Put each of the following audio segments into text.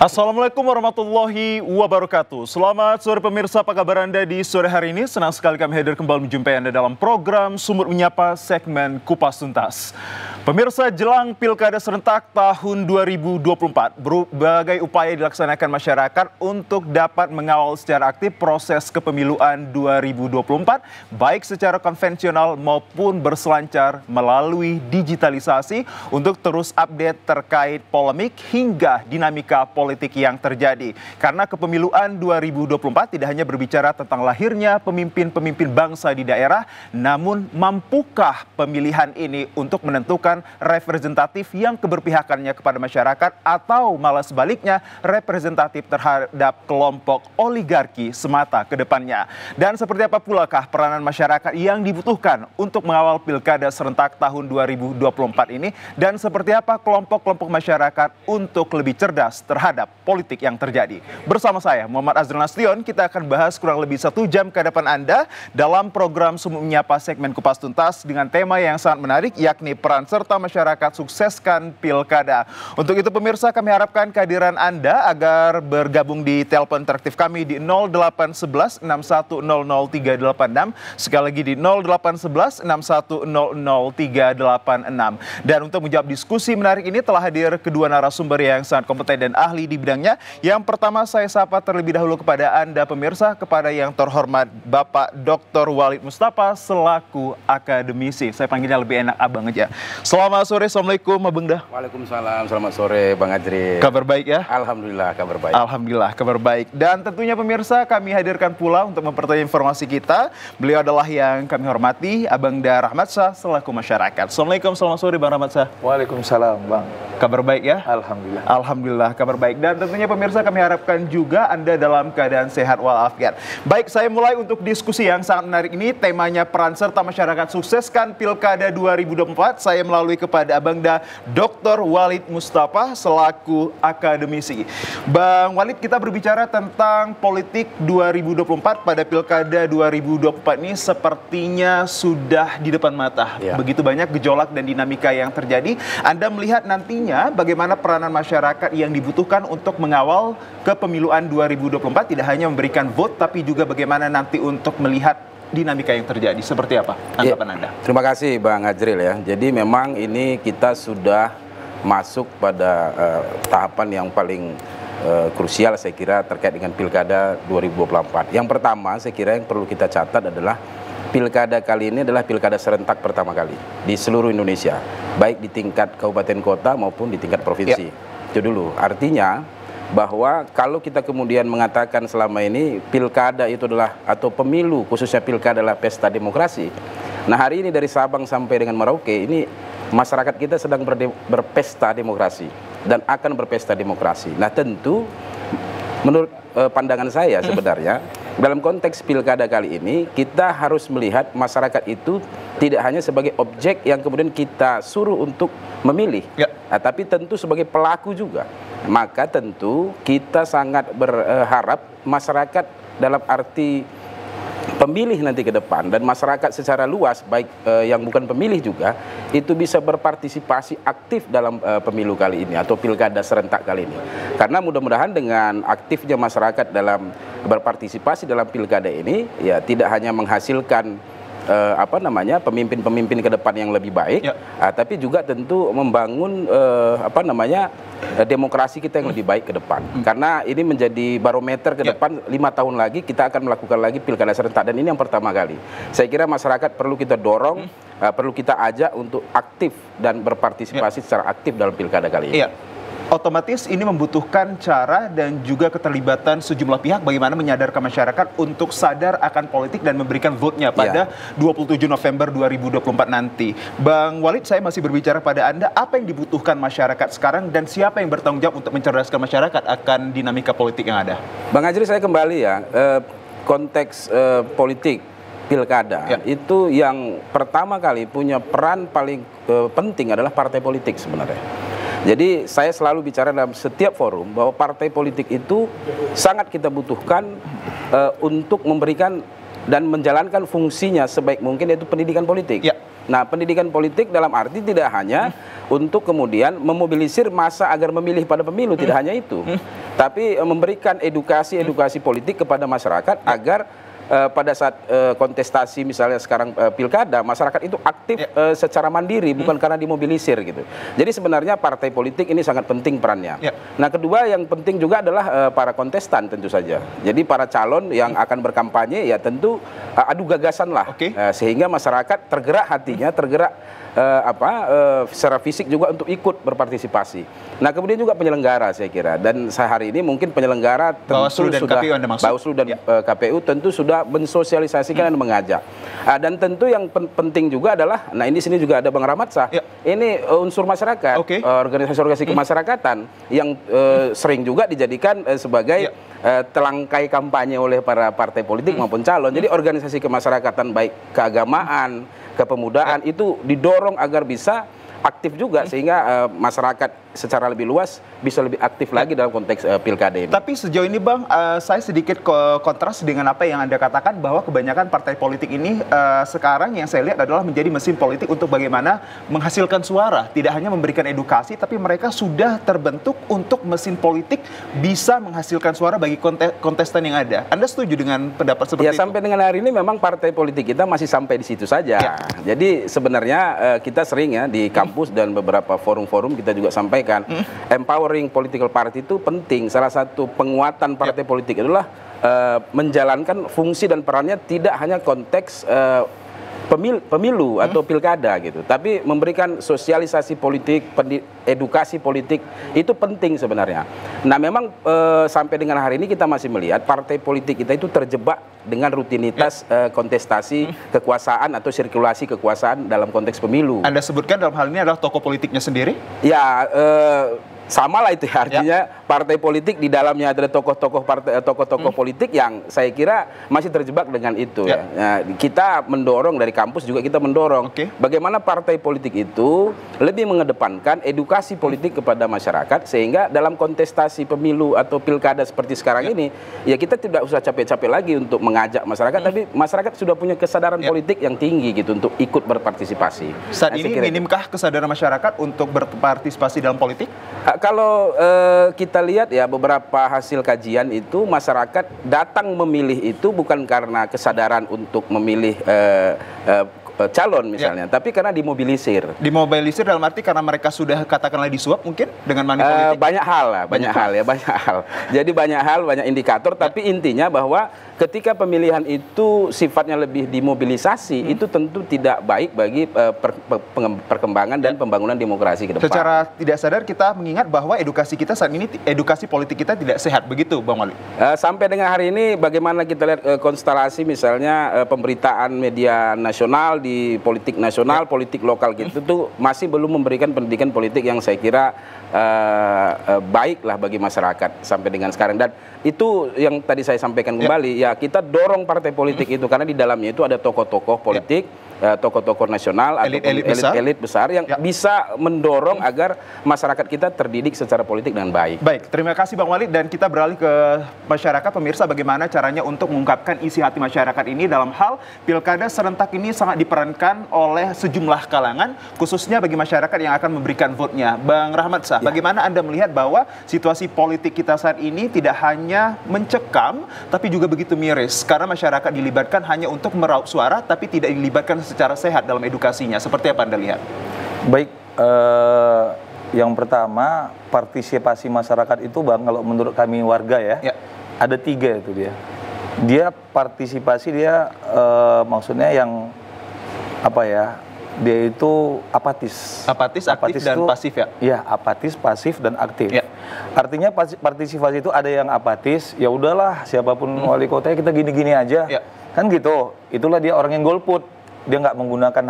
Assalamualaikum warahmatullahi wabarakatuh. Selamat sore pemirsa, apa kabar Anda di sore hari ini? Senang sekali kami hadir kembali menjumpai Anda dalam program Sumut Menyapa segmen Kupas Tuntas. Pemirsa, jelang Pilkada serentak tahun 2024, berbagai upaya dilaksanakan masyarakat untuk dapat mengawal secara aktif proses kepemiluan 2024, baik secara konvensional maupun berselancar melalui digitalisasi untuk terus update terkait polemik hingga dinamika politik yang terjadi. Karena kepemiluan 2024 tidak hanya berbicara tentang lahirnya pemimpin-pemimpin bangsa di daerah, namun mampukah pemilihan ini untuk menentukan representatif yang keberpihakannya kepada masyarakat atau malah sebaliknya representatif terhadap kelompok oligarki semata ke depannya. Dan seperti apa pulakah peranan masyarakat yang dibutuhkan untuk mengawal Pilkada serentak tahun 2024 ini, dan seperti apa kelompok-kelompok masyarakat untuk lebih cerdas terhadap politik yang terjadi. Bersama saya Muhammad Azrul Nasution, kita akan bahas kurang lebih 1 jam ke depan Anda dalam program Sumut Menyapa segmen Kupas Tuntas dengan tema yang sangat menarik, yakni peran serta masyarakat sukseskan Pilkada. Untuk itu pemirsa, kami harapkan kehadiran Anda agar bergabung di telepon interaktif kami di 0811 6100 386, sekali lagi di 0811 6100 386. Dan untuk menjawab diskusi menarik ini telah hadir kedua narasumber yang sangat kompeten dan ahli di bidangnya. Yang pertama saya sapa terlebih dahulu kepada Anda pemirsa, kepada yang terhormat Bapak Dr. Walid Mustafa selaku akademisi. Saya panggilnya lebih enak abang aja. Selamat sore, Assalamualaikum Abang Dah. Waalaikumsalam, selamat sore Bang Ajri. Kabar baik ya? Alhamdulillah kabar baik. Alhamdulillah kabar baik. Dan tentunya pemirsa, kami hadirkan pula untuk mempertanya informasi kita. Beliau adalah yang kami hormati, Abang Dah Rahmatsyah selaku masyarakat. Assalamualaikum, selamat sore Bang Rahmatsyah. Waalaikumsalam Bang. Kabar baik ya? Alhamdulillah. Alhamdulillah kabar baik. Dan tentunya pemirsa, kami harapkan juga Anda dalam keadaan sehat walafiat. Baik, saya mulai untuk diskusi yang sangat menarik ini. Temanya peran serta masyarakat sukseskan Pilkada 2024. Saya melalui kepada Abang Dah Dr. Walid Mustafa selaku akademisi. Bang Walid, kita berbicara tentang politik 2024 pada Pilkada 2024 ini sepertinya sudah di depan mata. Ya. Begitu banyak gejolak dan dinamika yang terjadi. Anda melihat nantinya bagaimana peranan masyarakat yang dibutuhkan untuk mengawal kepemiluan 2024, tidak hanya memberikan vote tapi juga bagaimana nanti untuk melihat dinamika yang terjadi. Seperti apa anggapan Anda? Terima kasih Bang Ajril ya. Jadi memang ini kita sudah masuk pada tahapan yang paling krusial saya kira terkait dengan Pilkada 2024. Yang pertama saya kira yang perlu kita catat adalah Pilkada kali ini adalah Pilkada serentak pertama kali di seluruh Indonesia, baik di tingkat kabupaten kota maupun di tingkat provinsi. Itu dulu. Artinya bahwa kalau kita kemudian mengatakan selama ini Pilkada itu adalah, atau pemilu khususnya Pilkada adalah pesta demokrasi. Nah hari ini dari Sabang sampai dengan Merauke ini masyarakat kita sedang berpesta demokrasi dan akan berpesta demokrasi. Nah tentu menurut pandangan saya sebenarnya dalam konteks Pilkada kali ini kita harus melihat masyarakat itu tidak hanya sebagai objek yang kemudian kita suruh untuk memilih, nah, tapi tentu sebagai pelaku juga. Maka tentu kita sangat berharap masyarakat dalam arti pemilih nanti ke depan dan masyarakat secara luas baik yang bukan pemilih juga itu bisa berpartisipasi aktif dalam pemilu kali ini atau Pilkada serentak kali ini. Karena mudah-mudahan dengan aktifnya masyarakat dalam berpartisipasi dalam Pilkada ini ya tidak hanya menghasilkan pemimpin-pemimpin ke depan yang lebih baik, tapi juga tentu membangun demokrasi kita yang lebih baik ke depan. Karena ini menjadi barometer ke depan 5 tahun lagi kita akan melakukan lagi Pilkada serentak dan ini yang pertama kali. Saya kira masyarakat perlu kita dorong, perlu kita ajak untuk aktif dan berpartisipasi secara aktif dalam Pilkada kali ini. Otomatis ini membutuhkan cara dan juga keterlibatan sejumlah pihak bagaimana menyadarkan masyarakat untuk sadar akan politik dan memberikan vote-nya pada 27 November 2024 nanti. Bang Walid, saya masih berbicara pada Anda, apa yang dibutuhkan masyarakat sekarang dan siapa yang bertanggung jawab untuk mencerdaskan masyarakat akan dinamika politik yang ada? Bang Ajri, saya kembali ya, konteks politik Pilkada itu yang pertama kali punya peran paling penting adalah partai politik sebenarnya. Jadi saya selalu bicara dalam setiap forum bahwa partai politik itu sangat kita butuhkan untuk memberikan dan menjalankan fungsinya sebaik mungkin, yaitu pendidikan politik. Nah, pendidikan politik dalam arti tidak hanya untuk kemudian memobilisir massa agar memilih pada pemilu. Tidak hanya itu, tapi memberikan edukasi politik kepada masyarakat agar pada saat kontestasi misalnya sekarang pilkada, masyarakat itu aktif secara mandiri, bukan karena dimobilisir gitu. Jadi sebenarnya partai politik ini sangat penting perannya. Nah, kedua yang penting juga adalah para kontestan tentu saja. Jadi para calon yang akan berkampanye ya tentu adu gagasan lah, sehingga masyarakat tergerak hatinya, tergerak secara fisik juga untuk ikut berpartisipasi. Nah, kemudian juga penyelenggara saya kira, dan hari ini mungkin penyelenggara Bawaslu dan KPU Anda maksud? Bawaslu dan KPU tentu sudah mensosialisasikan dan mengajak. Dan tentu yang penting juga adalah, nah ini sini juga ada Bang Rahmat Shah, ini unsur masyarakat, organisasi-organisasi kemasyarakatan yang sering juga dijadikan sebagai telangkai kampanye oleh para partai politik maupun calon. Jadi organisasi kemasyarakatan baik keagamaan, kepemudaan itu didorong agar bisa aktif juga, sehingga masyarakat secara lebih luas bisa lebih aktif lagi dalam konteks pilkada ini. Tapi sejauh ini Bang, saya sedikit kontras dengan apa yang Anda katakan, bahwa kebanyakan partai politik ini sekarang yang saya lihat adalah menjadi mesin politik untuk bagaimana menghasilkan suara. Tidak hanya memberikan edukasi, tapi mereka sudah terbentuk untuk mesin politik bisa menghasilkan suara bagi kontestan yang ada. Anda setuju dengan pendapat seperti itu? Sampai dengan hari ini memang partai politik kita masih sampai di situ saja. Jadi sebenarnya kita sering ya di kampus dan beberapa forum-forum kita juga sampaikan, empowering political party itu penting. Salah satu penguatan partai politik adalah menjalankan fungsi dan perannya tidak hanya konteks pemilu atau pilkada gitu, tapi memberikan sosialisasi politik, edukasi politik itu penting sebenarnya. Nah, memang sampai dengan hari ini kita masih melihat partai politik kita itu terjebak dengan rutinitas kontestasi kekuasaan atau sirkulasi kekuasaan dalam konteks pemilu. Anda sebutkan dalam hal ini adalah tokoh politiknya sendiri? Ya, sama lah itu ya, artinya partai politik di dalamnya ada tokoh-tokoh politik yang saya kira masih terjebak dengan itu ya. Nah, kita mendorong dari kampus juga, kita mendorong bagaimana partai politik itu lebih mengedepankan edukasi politik kepada masyarakat, sehingga dalam kontestasi pemilu atau pilkada seperti sekarang ini ya kita tidak usah capek-capek lagi untuk mengajak masyarakat, tapi masyarakat sudah punya kesadaran politik yang tinggi gitu untuk ikut berpartisipasi. Saat ini minimkah kesadaran masyarakat untuk berpartisipasi dalam politik? Kalau kita lihat ya beberapa hasil kajian itu, masyarakat datang memilih itu bukan karena kesadaran untuk memilih calon misalnya, tapi karena dimobilisir. Dimobilisir dalam arti karena mereka sudah katakanlah disuap mungkin dengan money politik? Banyak hal. Jadi banyak hal, banyak indikator, tapi intinya bahwa ketika pemilihan itu sifatnya lebih dimobilisasi, itu tentu tidak baik bagi perkembangan dan pembangunan demokrasi ke depan. Secara tidak sadar kita mengingat bahwa edukasi kita saat ini, edukasi politik kita tidak sehat, begitu Bang Wali? Sampai dengan hari ini bagaimana kita lihat konstelasi misalnya pemberitaan media nasional di politik nasional, politik lokal gitu tuh masih belum memberikan pendidikan politik yang saya kira baiklah bagi masyarakat sampai dengan sekarang. Dan itu yang tadi saya sampaikan kembali, ya kita dorong partai politik itu karena di dalamnya itu ada tokoh-tokoh politik, tokoh-tokoh nasional, elit besar yang bisa mendorong agar masyarakat kita terdidik secara politik dengan baik. Baik, terima kasih Bang Wali, dan kita beralih ke masyarakat. Pemirsa, bagaimana caranya untuk mengungkapkan isi hati masyarakat ini dalam hal pilkada serentak ini sangat diperankan oleh sejumlah kalangan, khususnya bagi masyarakat yang akan memberikan vote-nya. Bang Rahmat Shah, bagaimana Anda melihat bahwa situasi politik kita saat ini tidak hanya mencekam, tapi juga begitu miris, karena masyarakat dilibatkan hanya untuk meraup suara, tapi tidak dilibatkan secara sehat dalam edukasinya. Seperti apa Anda lihat? Baik, yang pertama partisipasi masyarakat itu Bang, kalau menurut kami warga ya, ada 3 itu dia. Dia partisipasi, dia maksudnya yang apa ya? Dia itu apatis. Apatis, aktif, dan pasif ya? Iya, apatis, pasif, dan aktif. Artinya partisipasi itu ada yang apatis, ya udahlah siapapun wali kotanya kita gini-gini aja. Kan gitu. Itulah dia orang yang golput. Dia nggak menggunakan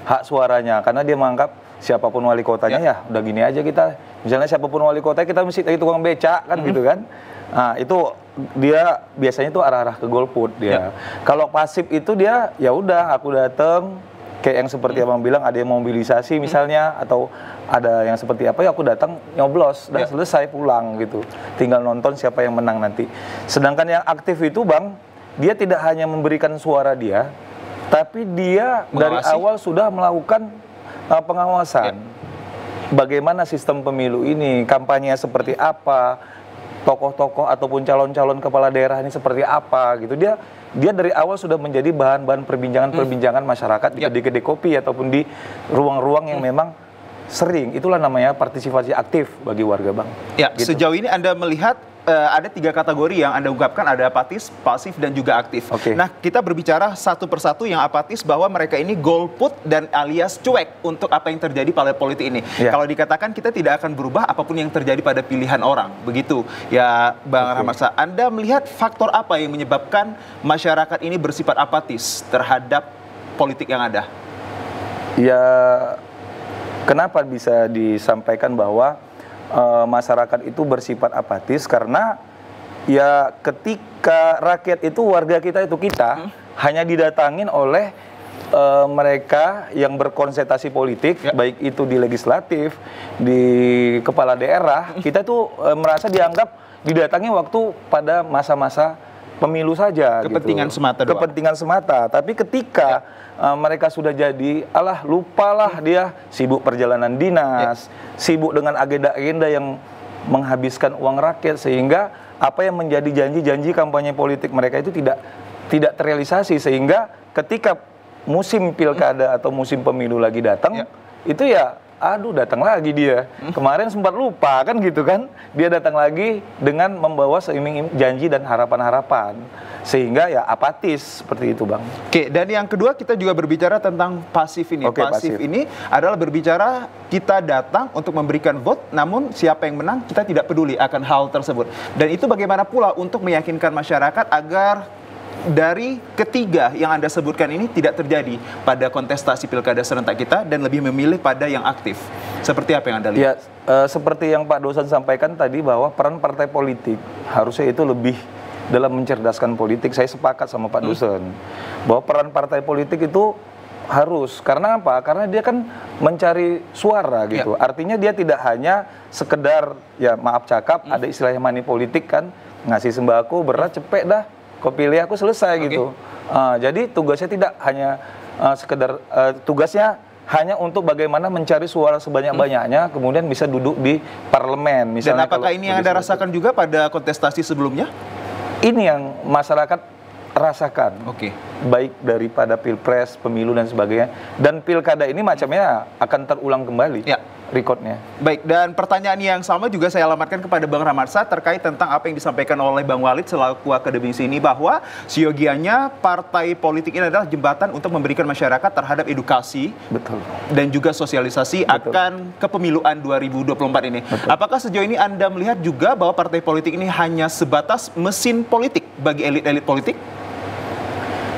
hak suaranya karena dia menganggap siapapun wali kotanya ya udah gini aja kita. Misalnya siapapun wali kota kita mesti dari tukang becak kan gitu kan. Nah, itu dia biasanya tuh arah-arah ke golput dia. Kalau pasif itu dia ya udah aku datang kayak yang seperti Abang bilang, ada yang mobilisasi misalnya atau ada yang seperti apa, ya aku datang nyoblos dan selesai pulang gitu. Tinggal nonton siapa yang menang nanti. Sedangkan yang aktif itu Bang, dia tidak hanya memberikan suara dia, tapi dia dari awal sudah melakukan pengawasan. bagaimana sistem pemilu ini, kampanye seperti apa, tokoh-tokoh ataupun calon-calon kepala daerah ini seperti apa gitu. Dia dari awal sudah menjadi bahan-bahan perbincangan masyarakat di kedai-kedai kopi ataupun di ruang-ruang yang memang sering. Itulah namanya partisipasi aktif bagi warga, Bang. Ya, gitu. Sejauh ini Anda melihat ada 3 kategori yang Anda ungkapkan, ada apatis, pasif, dan juga aktif. Nah, kita berbicara satu persatu. Yang apatis bahwa mereka ini golput dan alias cuek untuk apa yang terjadi pada politik ini. Kalau dikatakan kita tidak akan berubah apapun yang terjadi pada pilihan orang. Begitu ya, Bang Rahmat. Anda melihat faktor apa yang menyebabkan masyarakat ini bersifat apatis terhadap politik yang ada? Ya, kenapa bisa disampaikan bahwa masyarakat itu bersifat apatis? Karena ya ketika rakyat itu, warga kita itu hanya didatangin oleh mereka yang berkonsentrasi politik, baik itu di legislatif, di kepala daerah, kita tuh merasa dianggap didatangi waktu pada masa-masa pemilu saja. Kepentingan gitu. semata doang. Kepentingan semata. Tapi ketika mereka sudah jadi, lupalah dia sibuk perjalanan dinas, sibuk dengan agenda-agenda yang menghabiskan uang rakyat, sehingga apa yang menjadi janji-janji kampanye politik mereka itu tidak terrealisasi, sehingga ketika musim pilkada atau musim pemilu lagi datang, itu ya datang lagi dia. Kemarin sempat lupa kan gitu kan. Dia datang lagi dengan membawa seiming-iming janji dan harapan-harapan. Sehingga ya apatis seperti itu, Bang. Oke, dan yang kedua kita juga berbicara tentang pasif ini. Pasif ini adalah berbicara kita datang untuk memberikan vote, namun siapa yang menang kita tidak peduli akan hal tersebut. Dan itu bagaimana pula untuk meyakinkan masyarakat agar dari ketiga yang Anda sebutkan ini tidak terjadi pada kontestasi pilkada serentak kita dan lebih memilih pada yang aktif. Seperti apa yang Anda lihat? Ya, seperti yang Pak Dosen sampaikan tadi, bahwa peran partai politik harusnya itu lebih dalam mencerdaskan politik. Saya sepakat sama Pak Dosen bahwa peran partai politik itu harus. Karena apa? Karena dia kan mencari suara gitu. Artinya dia tidak hanya sekedar, ya maaf cakap, ada istilahnya money politik kan, ngasih sembako, berat, cepet dah, kau pilih aku, selesai gitu. Jadi tugasnya tidak hanya sekedar tugasnya hanya untuk bagaimana mencari suara sebanyak-banyaknya, kemudian bisa duduk di parlemen. Misalnya. Dan apakah ini yang Anda rasakan juga pada kontestasi sebelumnya? Ini yang masyarakat rasakan. Baik daripada pilpres, pemilu dan sebagainya. Dan pilkada ini macamnya akan terulang kembali. Recordnya. Baik, dan pertanyaan yang sama juga saya alamatkan kepada Bang Ramarsa terkait tentang apa yang disampaikan oleh Bang Walid selaku akademisi ini, bahwa siogianya partai politik ini adalah jembatan untuk memberikan masyarakat terhadap edukasi dan juga sosialisasi akan kepemiluan 2024 ini. Apakah sejauh ini Anda melihat juga bahwa partai politik ini hanya sebatas mesin politik bagi elit-elit politik?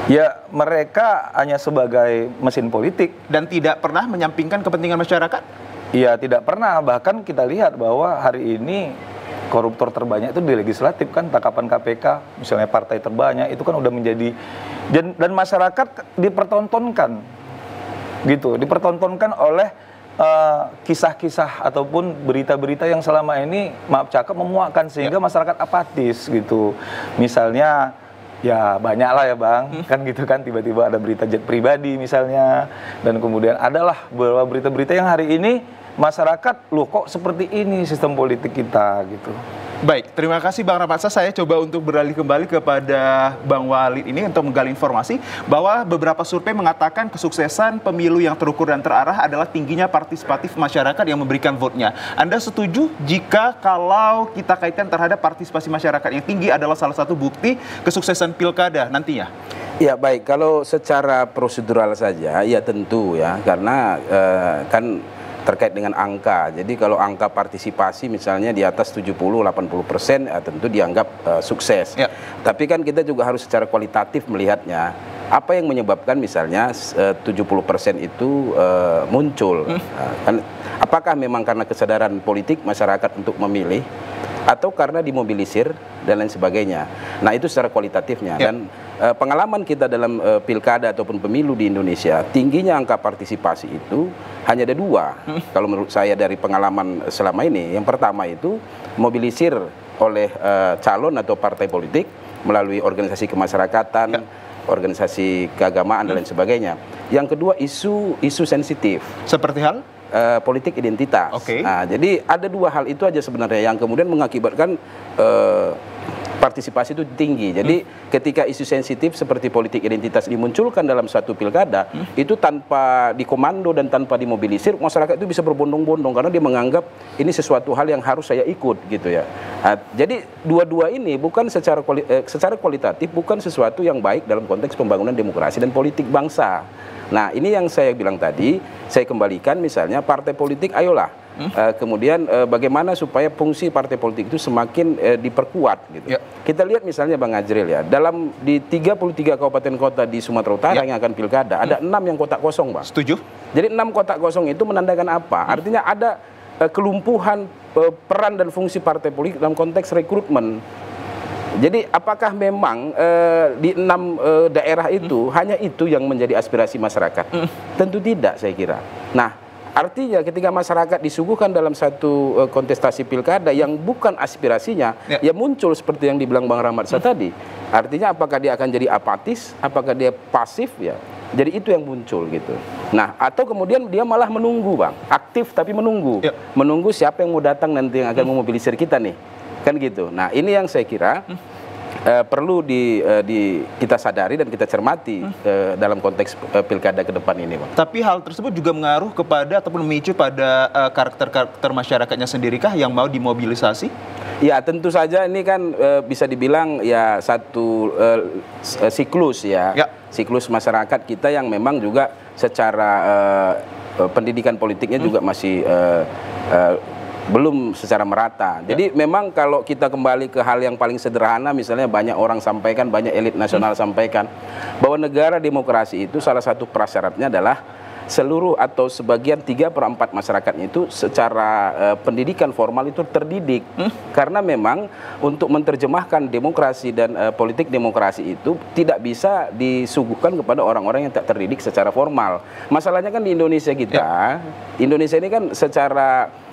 Ya, mereka hanya sebagai mesin politik dan tidak pernah menyampingkan kepentingan masyarakat? Iya, tidak pernah. Bahkan kita lihat bahwa hari ini koruptor terbanyak itu di legislatif kan, tangkapan KPK, misalnya partai terbanyak, itu kan udah menjadi, dan masyarakat dipertontonkan gitu, dipertontonkan oleh kisah-kisah ataupun berita-berita yang selama ini maaf cakap memuakkan, sehingga masyarakat apatis gitu. Misalnya ya banyak lah ya Bang, kan gitu kan, tiba-tiba ada berita jet pribadi misalnya, dan kemudian adalah beberapa berita-berita yang hari ini masyarakat, loh kok seperti ini sistem politik kita gitu. Baik, terima kasih Bang Ramadsa. Saya coba untuk beralih kembali kepada Bang Walid ini untuk menggali informasi bahwa beberapa survei mengatakan kesuksesan pemilu yang terukur dan terarah adalah tingginya partisipatif masyarakat yang memberikan vote-nya. Anda setuju jika kalau kita kaitkan terhadap partisipasi masyarakat yang tinggi adalah salah satu bukti kesuksesan pilkada nantinya? Ya baik, kalau secara prosedural saja ya tentu ya, karena kan terkait dengan angka. Jadi kalau angka partisipasi misalnya di atas 70-80%, tentu dianggap sukses. Tapi kan kita juga harus secara kualitatif melihatnya. Apa yang menyebabkan misalnya 70% itu muncul? Kan, apakah memang karena kesadaran politik masyarakat untuk memilih, atau karena dimobilisir dan lain sebagainya? Nah itu secara kualitatifnya. Dan pengalaman kita dalam pilkada ataupun pemilu di Indonesia, tingginya angka partisipasi itu hanya ada dua. Kalau menurut saya dari pengalaman selama ini, yang pertama itu mobilisir oleh calon atau partai politik melalui organisasi kemasyarakatan, organisasi keagamaan dan lain sebagainya. Yang kedua isu sensitif. Seperti hal? politik identitas. Nah, jadi ada dua hal itu aja sebenarnya yang kemudian mengakibatkan partisipasi itu tinggi. Jadi ketika isu sensitif seperti politik identitas dimunculkan dalam suatu pilkada, itu tanpa dikomando dan tanpa dimobilisir, masyarakat itu bisa berbondong-bondong karena dia menganggap ini sesuatu hal yang harus saya ikut gitu ya. Jadi dua-dua ini bukan secara kualitatif bukan sesuatu yang baik dalam konteks pembangunan demokrasi dan politik bangsa. Nah, ini yang saya bilang tadi, saya kembalikan misalnya partai politik, ayolah. Kemudian bagaimana supaya fungsi partai politik itu semakin diperkuat gitu. Kita lihat misalnya Bang Ajril ya, di 33 kabupaten kota di Sumatera Utara yang akan pilkada, ada 6 yang kotak kosong, Bang. Setuju. Jadi 6 kotak kosong itu menandakan apa? Artinya ada kelumpuhan peran dan fungsi partai politik dalam konteks rekrutmen. Jadi apakah memang di 6 daerah itu hanya itu yang menjadi aspirasi masyarakat? Tentu tidak, saya kira. Nah, artinya ketika masyarakat disuguhkan dalam satu kontestasi pilkada yang bukan aspirasinya, ya muncul seperti yang dibilang Bang Rahmat tadi. Artinya apakah dia akan jadi apatis, apakah dia pasif ya. Jadi itu yang muncul gitu. Nah, atau kemudian dia malah menunggu, Bang. Aktif tapi menunggu. Menunggu siapa yang mau datang nanti yang akan memobilisir kita nih. Kan gitu. Nah, ini yang saya kira perlu kita sadari dan kita cermati dalam konteks pilkada ke depan ini, Bang. Tapi hal tersebut juga mengaruh kepada ataupun memicu pada karakter-karakter masyarakatnya sendirikah yang mau dimobilisasi? Ya, tentu saja ini kan bisa dibilang ya satu siklus ya. Siklus masyarakat kita yang memang juga secara pendidikan politiknya juga masih belum secara merata. Jadi memang kalau kita kembali ke hal yang paling sederhana, misalnya banyak orang sampaikan, banyak elit nasional sampaikan, bahwa negara demokrasi itu salah satu prasyaratnya adalah seluruh atau sebagian 3/4 masyarakatnya itu secara pendidikan formal itu terdidik. Karena memang untuk menerjemahkan demokrasi dan politik demokrasi itu tidak bisa disuguhkan kepada orang-orang yang tak terdidik secara formal. Masalahnya kan di Indonesia kita, Indonesia ini kan secara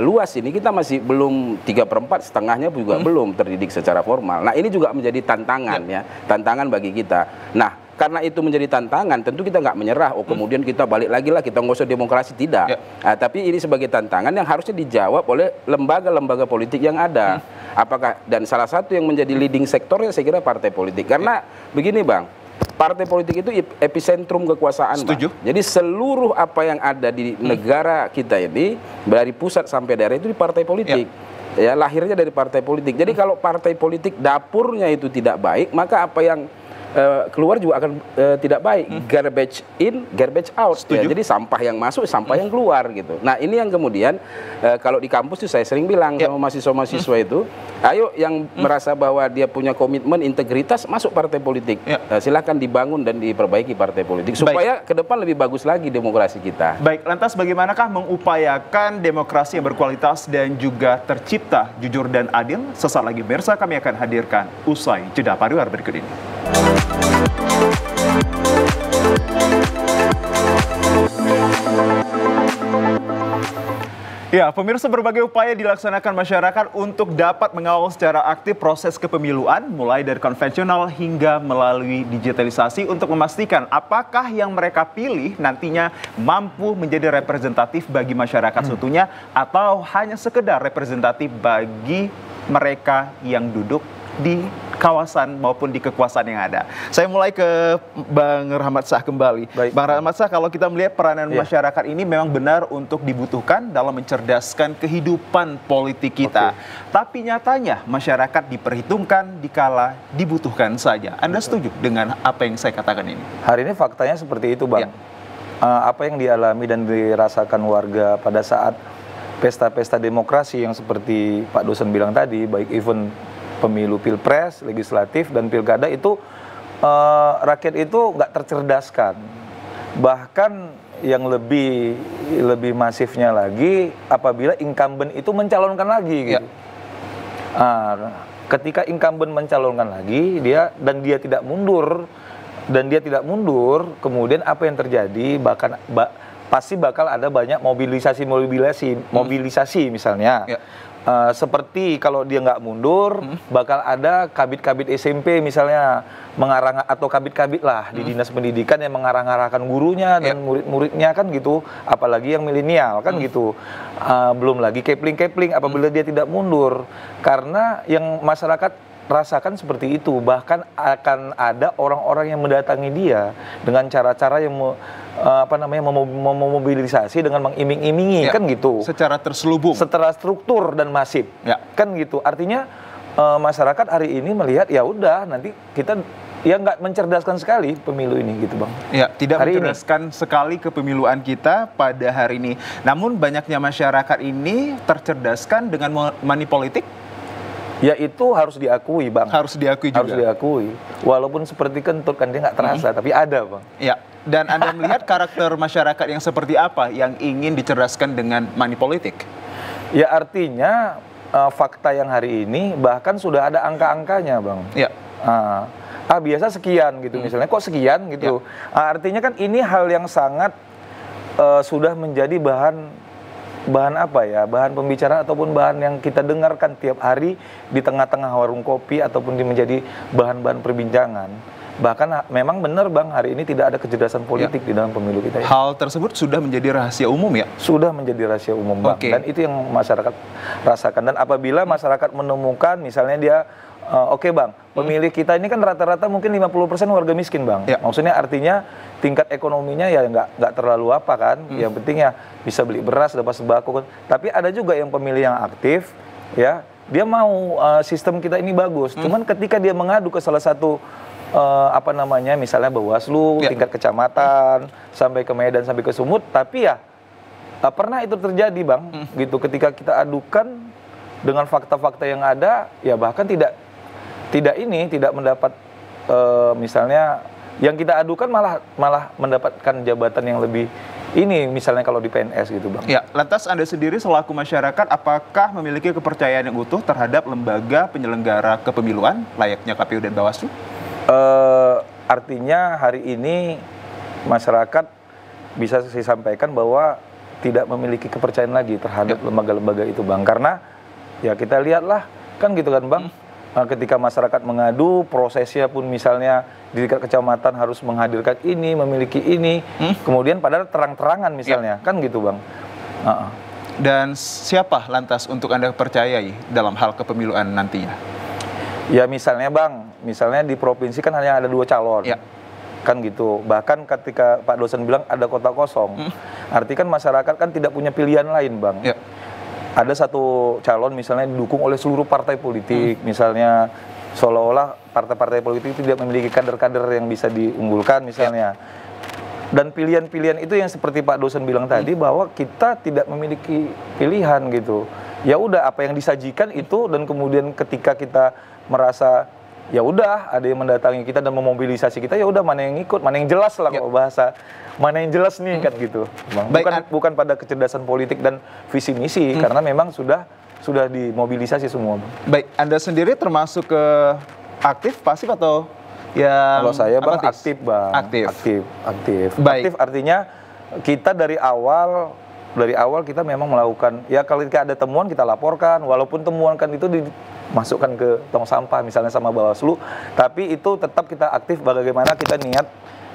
luas ini kita masih belum 3/4, setengahnya juga belum terdidik secara formal. Nah, ini juga menjadi tantangan ya, tantangan bagi kita. Nah, karena itu menjadi tantangan, tentu kita nggak menyerah. Oh, kemudian kita balik lagi lah, kita nggak usah demokrasi, tidak. Tapi ini sebagai tantangan yang harusnya dijawab oleh lembaga-lembaga politik yang ada. Apakah dan salah satu yang menjadi leading sektornya saya kira partai politik. Karena begini, Bang. Partai politik itu epicentrum kekuasaan, Bang. Jadi seluruh apa yang ada di negara kita ini, dari pusat sampai daerah itu di partai politik. Ya, lahirnya dari partai politik. Jadi kalau partai politik dapurnya itu tidak baik, maka apa yang keluar juga akan tidak baik. Garbage in, garbage out. Ya, jadi sampah yang masuk, sampah yang keluar gitu. Nah, ini yang kemudian kalau di kampus itu saya sering bilang sama mahasiswa-mahasiswa itu, ayo yang merasa bahwa dia punya komitmen, integritas, masuk partai politik. Silakan dibangun dan diperbaiki partai politik supaya ke depan lebih bagus lagi demokrasi kita. Baik, lantas bagaimanakah mengupayakan demokrasi yang berkualitas dan juga tercipta jujur dan adil? Sesaat lagi pemirsa kami akan hadirkan usai jeda pariwara berikut ini. Ya, pemirsa, berbagai upaya dilaksanakan masyarakat untuk dapat mengawal secara aktif proses kepemiluan, mulai dari konvensional hingga melalui digitalisasi untuk memastikan apakah yang mereka pilih nantinya mampu menjadi representatif bagi masyarakat seutuhnya atau hanya sekedar representatif bagi mereka yang duduk di kawasan maupun di kekuasaan yang ada. Saya mulai ke Bang Rahmat Shah kembali. Bang Rahmat Shah, kalau kita melihat peranan masyarakat ini memang benar untuk dibutuhkan dalam mencerdaskan kehidupan politik kita. Tapi nyatanya masyarakat diperhitungkan dikala dibutuhkan saja. Anda setuju dengan apa yang saya katakan ini? Hari ini faktanya seperti itu, Bang. Apa yang dialami dan dirasakan warga pada saat pesta-pesta demokrasi yang seperti Pak Dosen bilang tadi, baik event pemilu pilpres, legislatif, dan pilkada itu rakyat itu nggak tercerdaskan. Bahkan yang lebih masifnya lagi apabila incumbent itu mencalonkan lagi gitu. Ketika incumbent mencalonkan lagi dia tidak mundur kemudian apa yang terjadi, pasti bakal ada banyak mobilisasi misalnya. seperti kalau dia nggak mundur, bakal ada kabit-kabit SMP misalnya mengarang, atau kabit-kabit lah di dinas pendidikan yang mengarang-arahkan gurunya dan murid-muridnya kan gitu, apalagi yang milenial kan gitu. Belum lagi kepling-kepling apabila dia tidak mundur, karena yang masyarakat rasakan seperti itu. Bahkan akan ada orang-orang yang mendatangi dia dengan cara-cara yang memobilisasi dengan mengiming-imingi, kan gitu. Secara terselubung. Secara struktur dan masif, kan gitu. Artinya masyarakat hari ini melihat ya udah nanti kita ya nggak mencerdaskan sekali pemilu ini gitu Bang. Ya, tidak hari mencerdaskan sekali kepemiluan kita pada hari ini. Namun banyaknya masyarakat ini tercerdaskan dengan money politik. Ya itu harus diakui Bang. Harus diakui juga. Harus diakui. Walaupun seperti kentut kan dia nggak terasa, tapi ada Bang. Ya. Dan Anda melihat karakter masyarakat yang seperti apa yang ingin dicerdaskan dengan money politik? Ya artinya fakta yang hari ini bahkan sudah ada angka-angkanya Bang. Ya. Biasa sekian gitu misalnya, kok sekian gitu. Artinya kan ini hal yang sangat sudah menjadi bahan apa ya, bahan pembicaraan ataupun bahan yang kita dengarkan tiap hari di tengah-tengah warung kopi ataupun menjadi bahan-bahan perbincangan. Bahkan memang benar Bang, hari ini tidak ada kecerdasan politik di dalam pemilu kita. Hal tersebut sudah menjadi rahasia umum ya? Sudah menjadi rahasia umum Bang, dan itu yang masyarakat rasakan. Dan apabila masyarakat menemukan misalnya dia oke Bang, pemilih kita ini kan rata-rata mungkin 50% warga miskin Bang. Maksudnya artinya tingkat ekonominya ya nggak terlalu apa kan. Yang penting ya bisa beli beras, dapat sembako kan. Tapi ada juga yang pemilih yang aktif ya, dia mau sistem kita ini bagus. Cuman ketika dia mengadu ke salah satu misalnya Bawaslu, tingkat kecamatan, sampai ke Medan, sampai ke Sumut, tapi ya pernah itu terjadi Bang, gitu. Ketika kita adukan dengan fakta-fakta yang ada, ya bahkan tidak mendapat misalnya yang kita adukan malah mendapatkan jabatan yang lebih ini, misalnya kalau di PNS gitu Bang. Ya, lantas Anda sendiri selaku masyarakat apakah memiliki kepercayaan yang utuh terhadap lembaga penyelenggara kepemiluan layaknya KPU dan Bawaslu? Artinya hari ini masyarakat bisa saya sampaikan bahwa tidak memiliki kepercayaan lagi terhadap lembaga-lembaga itu Bang, karena ya kita lihatlah kan gitu kan Bang. Ketika masyarakat mengadu, prosesnya pun misalnya di tingkat kecamatan harus menghadirkan ini, memiliki ini, kemudian padahal terang-terangan misalnya, kan gitu Bang. Dan siapa lantas untuk Anda percayai dalam hal kepemiluan nantinya? Ya misalnya Bang, misalnya di provinsi kan hanya ada 2 calon, kan gitu. Bahkan ketika Pak dosen bilang ada kota kosong, artinya kan masyarakat kan tidak punya pilihan lain Bang. Ada satu calon misalnya didukung oleh seluruh partai politik, misalnya seolah-olah partai-partai politik tidak memiliki kader-kader yang bisa diunggulkan misalnya. Dan pilihan-pilihan itu yang seperti Pak dosen bilang tadi, bahwa kita tidak memiliki pilihan gitu. Ya udah apa yang disajikan itu, dan kemudian ketika kita merasa ya udah ada yang mendatangi kita dan memobilisasi kita, ya udah mana yang ikut, mana yang jelas lah kalau bahasa, mana yang jelas nih kan gitu Bang. Bukan pada kecerdasan politik dan visi misi, karena memang sudah dimobilisasi semua Bang. Baik, Anda sendiri termasuk ke aktif, pasif atau yang kalau saya Bang aktif Bang. Aktif. Baik. Aktif artinya kita dari awal kita memang melakukan, ya kalau ada temuan kita laporkan, walaupun temuan kan itu dimasukkan ke tong sampah misalnya sama Bawaslu, tapi itu tetap kita aktif bagaimana kita niat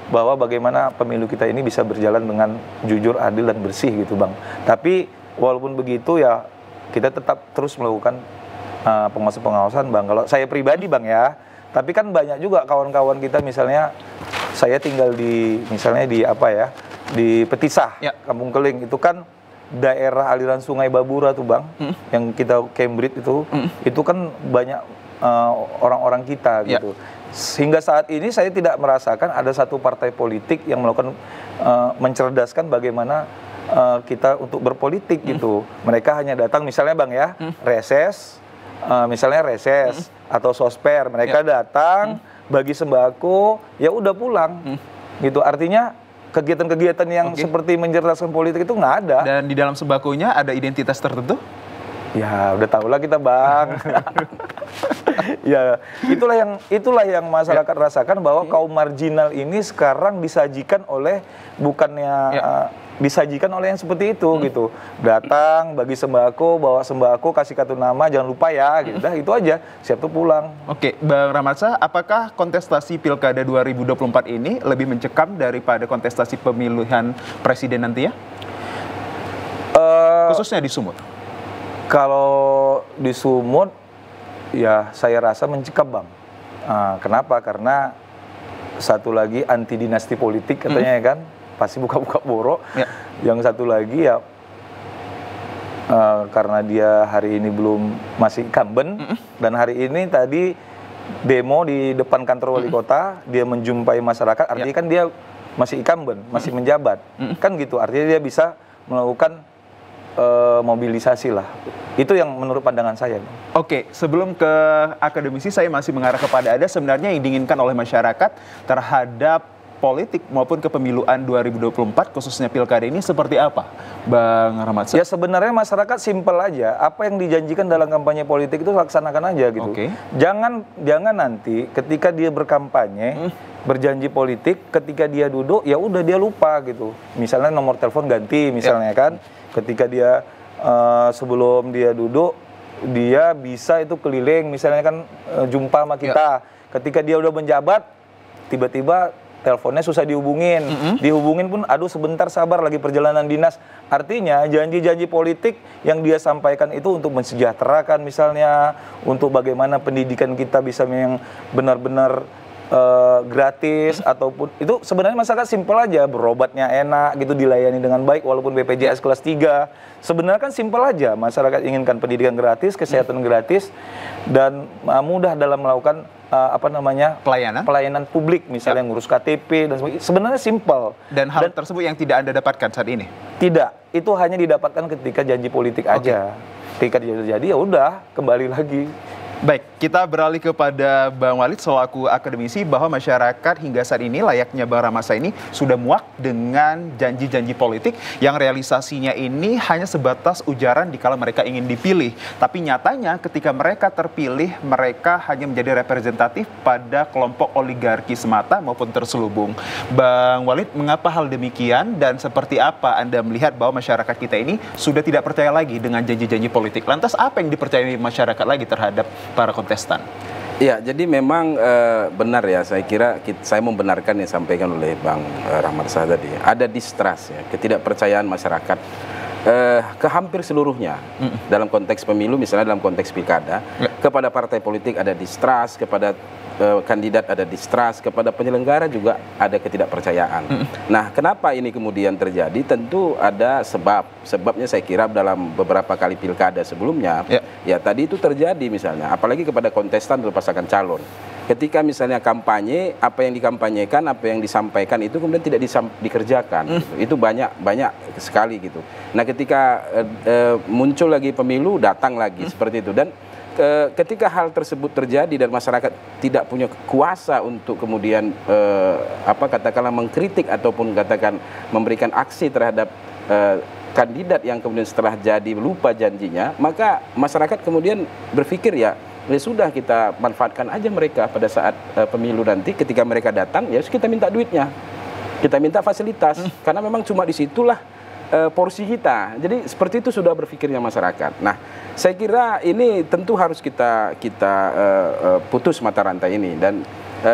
bahwa bagaimana pemilu kita ini bisa berjalan dengan jujur, adil, dan bersih gitu Bang. Tapi walaupun begitu ya kita tetap terus melakukan pengawasan Bang. Kalau saya pribadi Bang ya, tapi kan banyak juga kawan-kawan kita, misalnya saya tinggal di di Petisah, Kampung Keling, itu kan daerah aliran Sungai Babura tuh Bang, yang kita Cambridge itu kan banyak orang-orang kita gitu. Sehingga saat ini saya tidak merasakan ada satu partai politik yang melakukan mencerdaskan bagaimana kita untuk berpolitik gitu. Mereka hanya datang misalnya Bang ya, reses, atau sosper, mereka datang bagi sembako, ya udah pulang gitu. Artinya kegiatan-kegiatan yang seperti mencerdaskan politik itu nggak ada. Dan di dalam sembakonya ada identitas tertentu? Ya udah tahulah kita Bang. Ya, itulah yang masyarakat rasakan, bahwa kaum marginal ini sekarang disajikan oleh disajikan oleh yang seperti itu gitu. Datang, bagi sembako, bawa sembako, kasih kartu nama, jangan lupa ya gitu. Dah, itu aja, siap tuh pulang. Oke, Bang Rahmatsa, apakah kontestasi Pilkada 2024 ini lebih mencekam daripada kontestasi pemilihan presiden nanti ya? Khususnya di Sumut. Kalau di Sumut, ya saya rasa mencekam, Bang. Kenapa? Karena satu lagi anti dinasti politik katanya ya kan, pasti buka-buka borok. Ya. Yang satu lagi ya karena dia hari ini masih incumbent, dan hari ini tadi demo di depan kantor wali kota, dia menjumpai masyarakat, artinya kan dia masih incumbent, masih menjabat, kan gitu, artinya dia bisa melakukan mobilisasi lah. Itu yang menurut pandangan saya. Oke, sebelum ke akademisi, saya masih mengarah kepada Anda. Sebenarnya yang diinginkan oleh masyarakat terhadap politik maupun kepemiluan 2024, khususnya pilkada ini seperti apa, Bang Rahmatsa? Ya sebenarnya masyarakat simpel aja. Apa yang dijanjikan dalam kampanye politik itu laksanakan aja gitu. Jangan nanti ketika dia berkampanye, berjanji politik, ketika dia duduk ya udah dia lupa gitu. Misalnya nomor telepon ganti misalnya kan. Ketika dia sebelum dia duduk, dia bisa itu keliling misalnya kan jumpa sama kita. Ketika dia udah menjabat, tiba-tiba teleponnya susah dihubungin. Dihubungin pun, aduh sebentar sabar lagi perjalanan dinas. Artinya janji-janji politik yang dia sampaikan itu untuk mensejahterakan misalnya, untuk bagaimana pendidikan kita bisa yang benar-benar gratis, ataupun itu sebenarnya masyarakat simpel aja, berobatnya enak gitu, dilayani dengan baik walaupun BPJS kelas 3. Sebenarnya kan simpel aja, masyarakat inginkan pendidikan gratis, kesehatan gratis, dan mudah dalam melakukan pelayanan publik, misalnya ngurus KTP dan sebagainya. Sebenarnya simpel. Dan hal tersebut yang tidak Anda dapatkan saat ini? Tidak, itu hanya didapatkan ketika janji politik aja. Ketika jadi ya udah kembali lagi. Baik, kita beralih kepada Bang Walid selaku akademisi, bahwa masyarakat hingga saat ini layaknya Bang Rahmatsa ini sudah muak dengan janji-janji politik yang realisasinya ini hanya sebatas ujaran dikala mereka ingin dipilih. Tapi nyatanya ketika mereka terpilih, mereka hanya menjadi representatif pada kelompok oligarki semata maupun terselubung. Bang Walid, mengapa hal demikian dan seperti apa Anda melihat bahwa masyarakat kita ini sudah tidak percaya lagi dengan janji-janji politik? Lantas apa yang dipercayai masyarakat lagi terhadap para kontestan? Ya, jadi memang benar ya, saya kira saya membenarkan yang disampaikan oleh Bang Rahmatsa tadi. Ada distrust ya, ketidakpercayaan masyarakat ke hampir seluruhnya dalam konteks pemilu, misalnya dalam konteks pilkada, kepada partai politik ada distrust, kepada kandidat ada distrust, kepada penyelenggara juga ada ketidakpercayaan. Nah, kenapa ini kemudian terjadi? Tentu ada sebabnya saya kira dalam beberapa kali pilkada sebelumnya, ya tadi itu terjadi misalnya, apalagi kepada kontestan atau pasangan calon. Ketika misalnya kampanye, apa yang dikampanyekan, apa yang disampaikan itu kemudian tidak dikerjakan. Itu banyak sekali gitu. Nah, ketika muncul lagi pemilu, datang lagi seperti itu. Dan ketika hal tersebut terjadi dan masyarakat tidak punya kuasa untuk kemudian katakanlah mengkritik ataupun katakan memberikan aksi terhadap kandidat yang kemudian setelah jadi lupa janjinya, maka masyarakat kemudian berpikir ya sudah, kita manfaatkan aja mereka pada saat pemilu nanti. Ketika mereka datang ya kita minta duitnya, kita minta fasilitas, karena memang cuma disitulah porsi kita. Jadi seperti itu sudah berpikirnya masyarakat. Nah, saya kira ini tentu harus kita putus mata rantai ini. Dan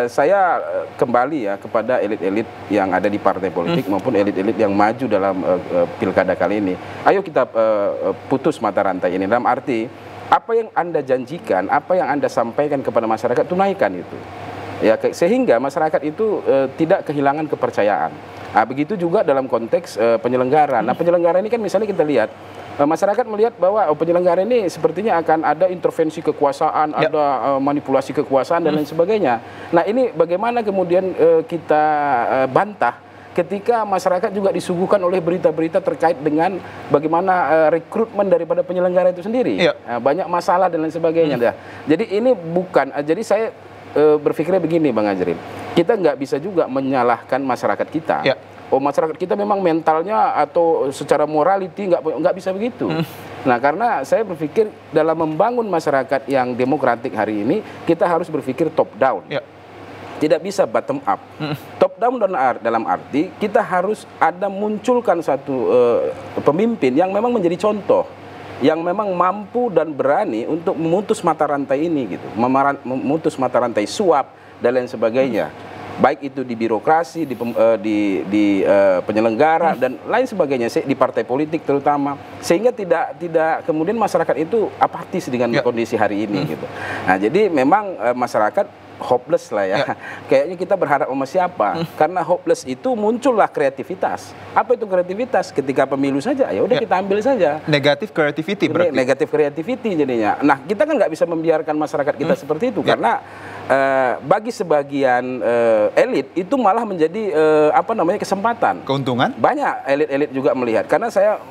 saya kembali ya kepada elit-elit yang ada di partai politik maupun elit-elit yang maju dalam pilkada kali ini. Ayo kita putus mata rantai ini, dalam arti apa yang Anda janjikan, apa yang Anda sampaikan kepada masyarakat, tunaikan itu. Ya, sehingga masyarakat itu tidak kehilangan kepercayaan. Nah, begitu juga dalam konteks penyelenggara. Nah, penyelenggara ini kan misalnya kita lihat, masyarakat melihat bahwa penyelenggara ini sepertinya akan ada intervensi kekuasaan, ada manipulasi kekuasaan dan lain sebagainya. Nah, ini bagaimana kemudian kita bantah ketika masyarakat juga disuguhkan oleh berita-berita terkait dengan bagaimana rekrutmen daripada penyelenggara itu sendiri. Banyak masalah dan lain sebagainya. Jadi ini bukan, jadi saya berpikirnya begini Bang Ajrin, kita nggak bisa juga menyalahkan masyarakat kita oh masyarakat kita memang mentalnya atau secara morality nggak bisa begitu. Nah, karena saya berpikir dalam membangun masyarakat yang demokratik hari ini, kita harus berpikir top down. Tidak bisa bottom up. Top down dalam arti kita harus ada munculkan satu pemimpin yang memang menjadi contoh, yang memang mampu dan berani untuk memutus mata rantai ini gitu, memutus mata rantai suap dan lain sebagainya. Baik itu di birokrasi, di penyelenggara dan lain sebagainya, di partai politik terutama, sehingga tidak kemudian masyarakat itu apatis dengan kondisi hari ini gitu. Nah, jadi memang masyarakat hopeless lah ya. Kayaknya kita berharap sama siapa? Karena hopeless itu muncullah kreativitas. Apa itu kreativitas? Ketika pemilu saja, ya udah kita ambil saja. Negatif creativity berarti. Negatif creativity jadinya. Nah, kita kan nggak bisa membiarkan masyarakat kita seperti itu karena bagi sebagian elit itu malah menjadi kesempatan. Keuntungan? Banyak elit-elit juga melihat. Karena saya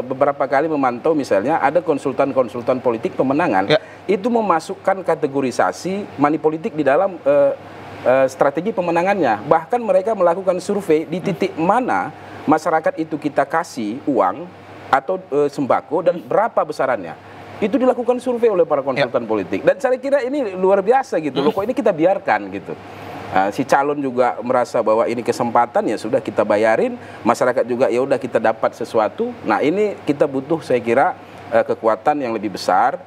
beberapa kali memantau misalnya ada konsultan-konsultan politik pemenangan itu memasukkan kategorisasi money politik di dalam strategi pemenangannya. Bahkan mereka melakukan survei di titik mana masyarakat itu kita kasih uang atau sembako dan berapa besarannya. Itu dilakukan survei oleh para konsultan politik. Dan saya kira ini luar biasa gitu loh, kok ini kita biarkan gitu. Si calon juga merasa bahwa ini kesempatan, ya sudah kita bayarin, masyarakat juga ya udah kita dapat sesuatu. Nah, ini kita butuh saya kira kekuatan yang lebih besar,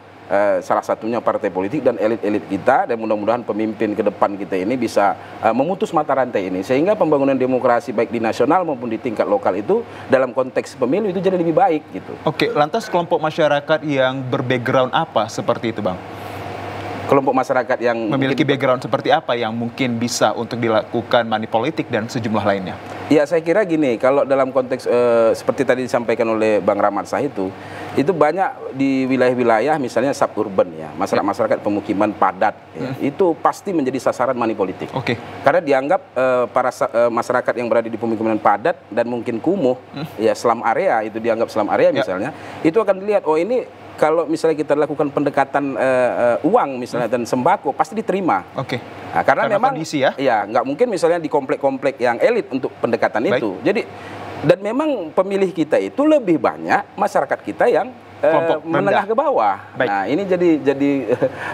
salah satunya partai politik dan elit-elit kita, dan mudah-mudahan pemimpin ke depan kita ini bisa memutus mata rantai ini sehingga pembangunan demokrasi baik di nasional maupun di tingkat lokal itu dalam konteks pemilu itu jadi lebih baik gitu. Oke, lantas kelompok masyarakat yang berbackground apa seperti itu, Bang? Kelompok masyarakat yang memiliki background seperti apa yang mungkin bisa untuk dilakukan money politik dan sejumlah lainnya? Ya, saya kira gini, kalau dalam konteks seperti tadi disampaikan oleh Bang Rahmat Shah itu banyak di wilayah-wilayah misalnya suburban ya, masyarakat pemukiman padat ya, itu pasti menjadi sasaran money politik. Karena dianggap para masyarakat yang berada di pemukiman padat dan mungkin kumuh ya, slum area, itu dianggap slum area misalnya, itu akan dilihat, oh ini kalau misalnya kita lakukan pendekatan uang misalnya dan sembako pasti diterima. Nah, karena memang kondisi ya, nggak mungkin misalnya di komplek-komplek yang elit untuk pendekatan itu. Jadi dan memang pemilih kita itu lebih banyak masyarakat kita yang menengah ke bawah. Nah, ini jadi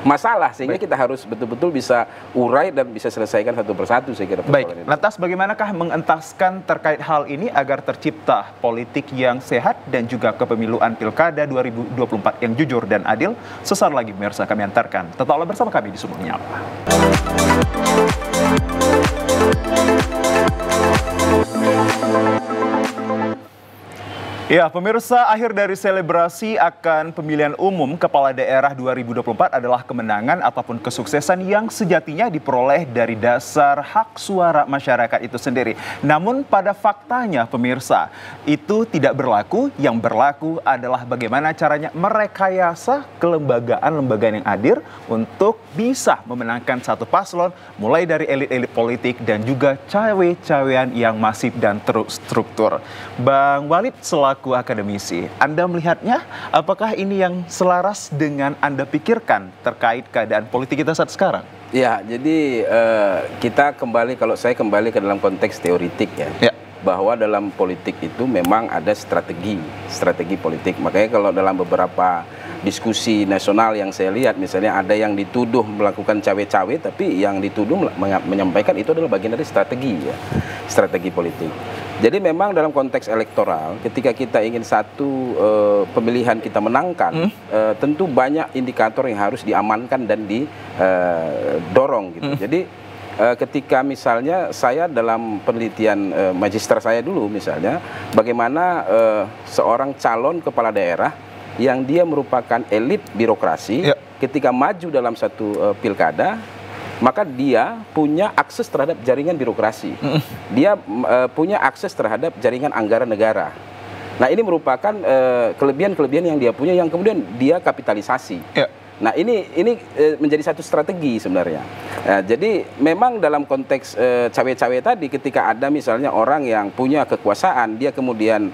masalah sehingga kita harus betul-betul bisa urai dan bisa selesaikan satu persatu saya kira. Baik, lantas bagaimanakah mengentaskan terkait hal ini agar tercipta politik yang sehat dan juga kepemiluan Pilkada 2024 yang jujur dan adil? Sesaat lagi pemirsa kami antarkan. Tetaplah bersama kami di Sumur Menyapa. Ya, pemirsa, akhir dari selebrasi akan pemilihan umum kepala daerah 2024 adalah kemenangan ataupun kesuksesan yang sejatinya diperoleh dari dasar hak suara masyarakat itu sendiri. Namun pada faktanya, pemirsa, itu tidak berlaku. Yang berlaku adalah bagaimana caranya merekayasa kelembagaan-lembagaan yang hadir untuk bisa memenangkan satu paslon, mulai dari elit-elit politik dan juga cawe-cawean yang masif dan terstruktur. Bang Walid selaku akademisi, Anda melihatnya apakah ini yang selaras dengan Anda pikirkan terkait keadaan politik kita saat sekarang? Ya, jadi kita kembali, kalau saya kembali ke dalam konteks teoritik ya, bahwa dalam politik itu memang ada strategi politik. Makanya kalau dalam beberapa diskusi nasional yang saya lihat, misalnya ada yang dituduh melakukan cawe-cawe, tapi yang dituduh menyampaikan itu adalah bagian dari strategi politik. Jadi memang dalam konteks elektoral, ketika kita ingin satu pemilihan kita menangkan, tentu banyak indikator yang harus diamankan dan didorong gitu. Jadi ketika misalnya saya dalam penelitian magister saya dulu misalnya, bagaimana seorang calon kepala daerah yang dia merupakan elit birokrasi, ketika maju dalam satu pilkada, maka dia punya akses terhadap jaringan birokrasi. Dia punya akses terhadap jaringan anggaran negara. Nah, ini merupakan kelebihan-kelebihan yang dia punya yang kemudian dia kapitalisasi. Nah, ini menjadi satu strategi sebenarnya. Jadi memang dalam konteks cawe-cawe tadi, ketika ada misalnya orang yang punya kekuasaan, dia kemudian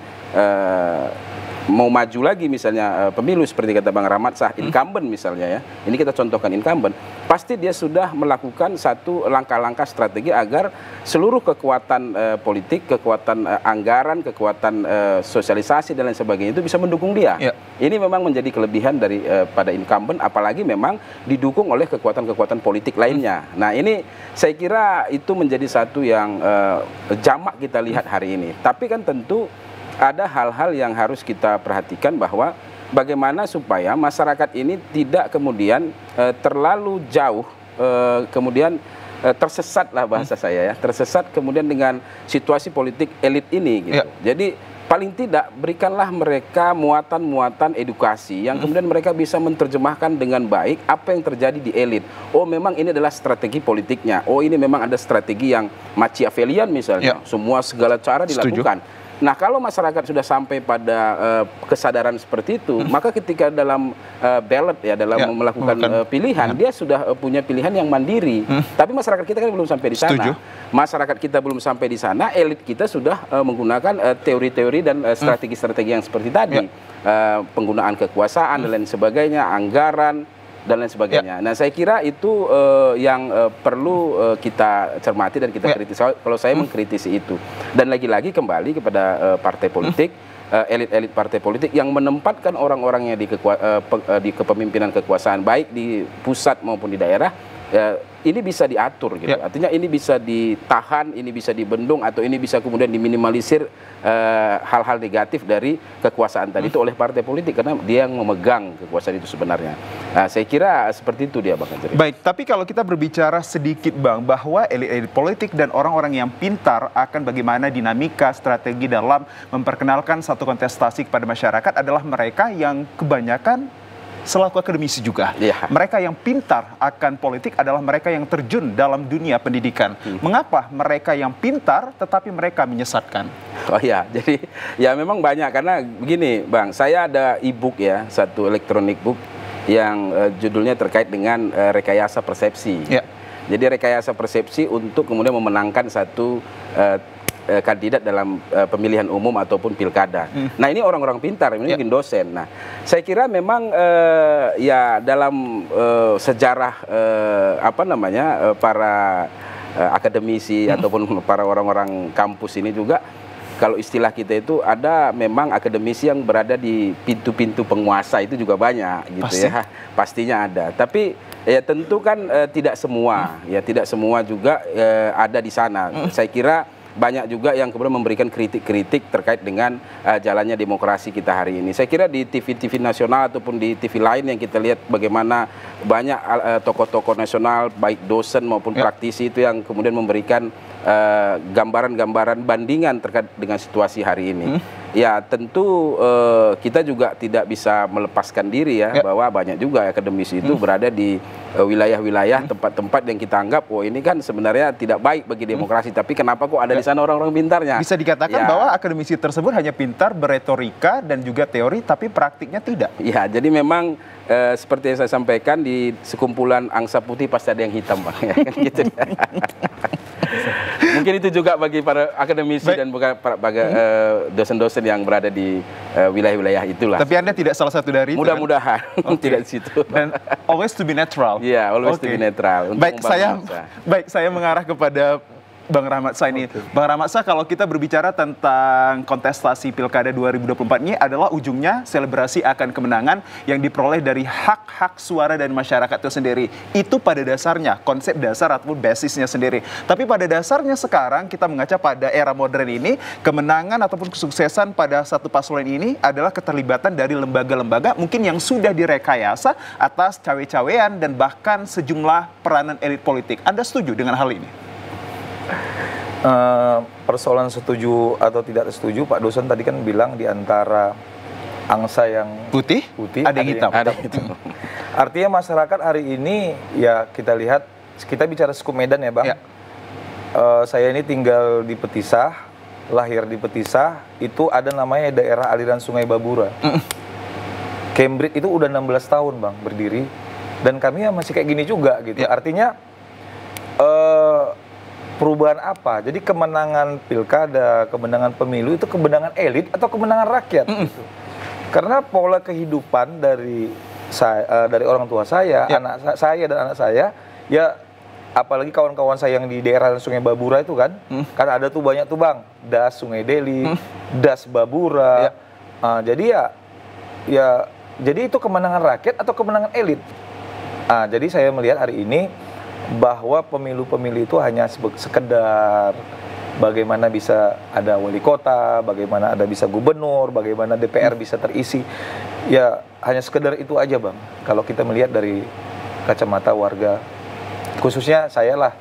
mau maju lagi misalnya pemilu seperti kata Bang Rahmat Shah, incumbent misalnya ya, ini kita contohkan incumbent, pasti dia sudah melakukan satu langkah-langkah strategi agar seluruh kekuatan politik, kekuatan anggaran, kekuatan sosialisasi dan lain sebagainya itu bisa mendukung dia. Ini memang menjadi kelebihan dari pada incumbent, apalagi memang didukung oleh kekuatan-kekuatan politik lainnya. Nah ini saya kira itu menjadi satu yang jamak kita lihat hari ini. Tapi kan tentu ada hal-hal yang harus kita perhatikan, bahwa bagaimana supaya masyarakat ini tidak kemudian terlalu jauh, kemudian tersesat lah bahasa saya ya, tersesat kemudian dengan situasi politik elit ini gitu. Jadi paling tidak berikanlah mereka muatan-muatan edukasi yang kemudian mereka bisa menerjemahkan dengan baik apa yang terjadi di elit. Oh memang ini adalah strategi politiknya, oh ini memang ada strategi yang Machiavellian misalnya, semua segala cara dilakukan. Nah kalau masyarakat sudah sampai pada kesadaran seperti itu, maka ketika dalam ballot ya, dalam melakukan pilihan, dia sudah punya pilihan yang mandiri. Tapi masyarakat kita kan belum sampai di sana. Masyarakat kita belum sampai di sana, elit kita sudah menggunakan teori-teori dan strategi-strategi yang seperti tadi, penggunaan kekuasaan dan lain sebagainya, anggaran dan lain sebagainya. Nah saya kira itu yang perlu kita cermati dan kita kritisi. Kalau saya mengkritisi itu, dan lagi-lagi kembali kepada partai politik, elit-elit partai politik yang menempatkan orang-orangnya di kepemimpinan kekuasaan, baik di pusat maupun di daerah, ini bisa diatur gitu. Artinya ini bisa ditahan, ini bisa dibendung, atau ini bisa kemudian diminimalisir hal-hal negatif dari kekuasaan tadi itu oleh partai politik, karena dia yang memegang kekuasaan itu sebenarnya. Nah, saya kira seperti itu dia Bang Anjari. Baik, tapi kalau kita berbicara sedikit Bang, bahwa elit-elit politik dan orang-orang yang pintar akan bagaimana dinamika strategi dalam memperkenalkan satu kontestasi kepada masyarakat adalah mereka yang kebanyakan selaku akademisi juga. Mereka yang pintar akan politik adalah mereka yang terjun dalam dunia pendidikan. Mengapa mereka yang pintar tetapi mereka menyesatkan? Oh ya, jadi ya memang banyak, karena begini Bang, saya ada e-book ya, satu elektronik book yang judulnya terkait dengan rekayasa persepsi. Jadi rekayasa persepsi untuk kemudian memenangkan satu kandidat dalam pemilihan umum ataupun pilkada. Nah ini orang-orang pintar, ini mungkin dosen. Nah saya kira memang ya dalam sejarah para akademisi ataupun para orang-orang kampus ini juga, kalau istilah kita itu ada memang akademisi yang berada di pintu-pintu penguasa, itu juga banyak gitu. Pastinya ada. Tapi ya tentu kan tidak semua, ya tidak semua juga ada di sana. Saya kira banyak juga yang kemudian memberikan kritik-kritik terkait dengan jalannya demokrasi kita hari ini. Saya kira di TV-TV nasional ataupun di TV lain yang kita lihat bagaimana banyak tokoh-tokoh nasional, baik dosen maupun praktisi itu yang kemudian memberikan gambaran-gambaran bandingan terkait dengan situasi hari ini. Ya tentu kita juga tidak bisa melepaskan diri ya, bahwa banyak juga akademisi itu berada di wilayah-wilayah, tempat-tempat yang kita anggap, oh ini kan sebenarnya tidak baik bagi demokrasi, tapi kenapa kok ada di sana orang-orang pintarnya? Bisa dikatakan bahwa akademisi tersebut hanya pintar beretorika dan juga teori, tapi praktiknya tidak. Ya, jadi memang seperti yang saya sampaikan, di sekumpulan angsa putih pasti ada yang hitam, Bang. Ya, kan gitu. Mungkin itu juga bagi para akademisi dan bagi dosen-dosen yang berada di wilayah-wilayah itulah. Tapi Anda tidak salah satu dari itu. Mudah-mudahan tidak di situ. Dan always to be natural. Iya, always to be natural. Baik, saya mengarah kepada Bang Rahmat Shah ini. Bang Rahmat Shah, kalau kita berbicara tentang kontestasi Pilkada 2024 ini adalah ujungnya selebrasi akan kemenangan yang diperoleh dari hak-hak suara dari masyarakat itu sendiri. Itu pada dasarnya, konsep dasar ataupun basisnya sendiri. Tapi pada dasarnya sekarang kita mengaca pada era modern ini, kemenangan ataupun kesuksesan pada satu paslon ini adalah keterlibatan dari lembaga-lembaga mungkin yang sudah direkayasa atas cawe-cawean dan bahkan sejumlah peranan elit politik. Anda setuju dengan hal ini? Persoalan setuju atau tidak setuju, Pak dosen tadi kan bilang di antara angsa yang putih ada yang hitam. Artinya masyarakat hari ini ya kita lihat, kita bicara Skup Medan ya Bang. Saya ini tinggal di Petisah, lahir di Petisah, itu ada namanya daerah aliran Sungai Babura. Cambridge itu udah 16 tahun Bang berdiri, dan kami ya masih kayak gini juga gitu. Artinya perubahan apa? Jadi kemenangan pilkada, kemenangan pemilu itu kemenangan elit atau kemenangan rakyat? Gitu. Karena pola kehidupan dari dari orang tua saya, anak saya dan anak saya, ya apalagi kawan-kawan saya yang di daerah Sungai Babura itu kan ada tuh banyak tuh bang, das Sungai Deli, das Babura. Jadi jadi itu kemenangan rakyat atau kemenangan elit. Jadi saya melihat hari ini bahwa pemilu-pemilu itu hanya sekedar bagaimana bisa ada wali kota, bagaimana ada bisa gubernur, bagaimana DPR bisa terisi. Ya hanya sekedar itu aja bang. Kalau kita melihat dari kacamata warga, khususnya saya lah,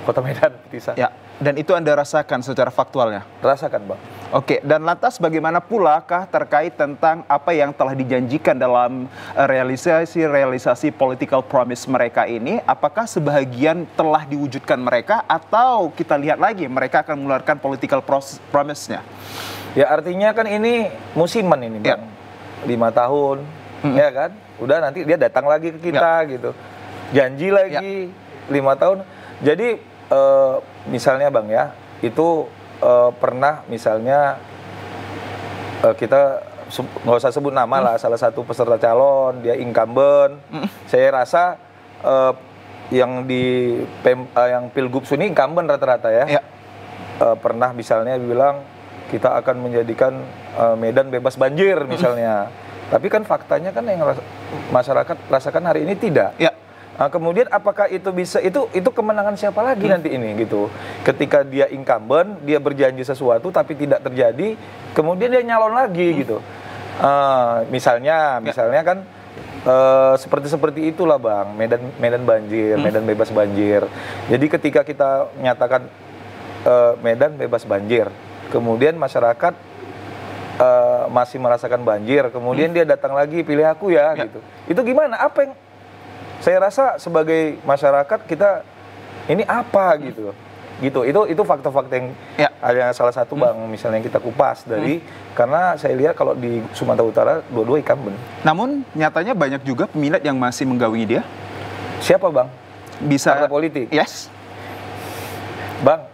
Kota Medan, Tisa. Ya, dan itu Anda rasakan secara faktualnya? Rasakan bang. Oke, dan lantas bagaimana pula kah terkait tentang apa yang telah dijanjikan dalam realisasi political promise mereka ini? Apakah sebahagian telah diwujudkan mereka atau kita lihat lagi mereka akan mengeluarkan political promise-nya? Ya artinya kan ini musiman ini bang, 5 tahun, ya kan? Udah nanti dia datang lagi ke kita gitu, janji lagi 5 tahun. Jadi misalnya bang ya, itu pernah misalnya kita nggak usah sebut nama lah, salah satu peserta calon dia incumbent. Saya rasa yang di yang Pilgub Suni incumbent rata-rata ya. Pernah misalnya bilang kita akan menjadikan Medan bebas banjir misalnya. Tapi kan faktanya kan yang masyarakat rasakan hari ini tidak. Kemudian apakah itu bisa, itu kemenangan siapa lagi nanti ini gitu. Ketika dia incumbent, dia berjanji sesuatu tapi tidak terjadi, kemudian dia nyalon lagi gitu. Misalnya kan seperti itulah bang, Medan banjir, Medan bebas banjir. Jadi ketika kita menyatakan Medan bebas banjir, kemudian masyarakat masih merasakan banjir, kemudian dia datang lagi pilih aku ya gitu. Itu gimana? Apa yang saya rasa sebagai masyarakat kita ini apa gitu. Itu fakta-fakta yang ada salah satu bang misalnya yang kita kupas dari karena saya lihat kalau di Sumatera Utara dua-dua incumbent. Namun nyatanya banyak juga peminat yang masih menggaungi dia. Siapa bang? Bisa partai politik. Yes. Bang,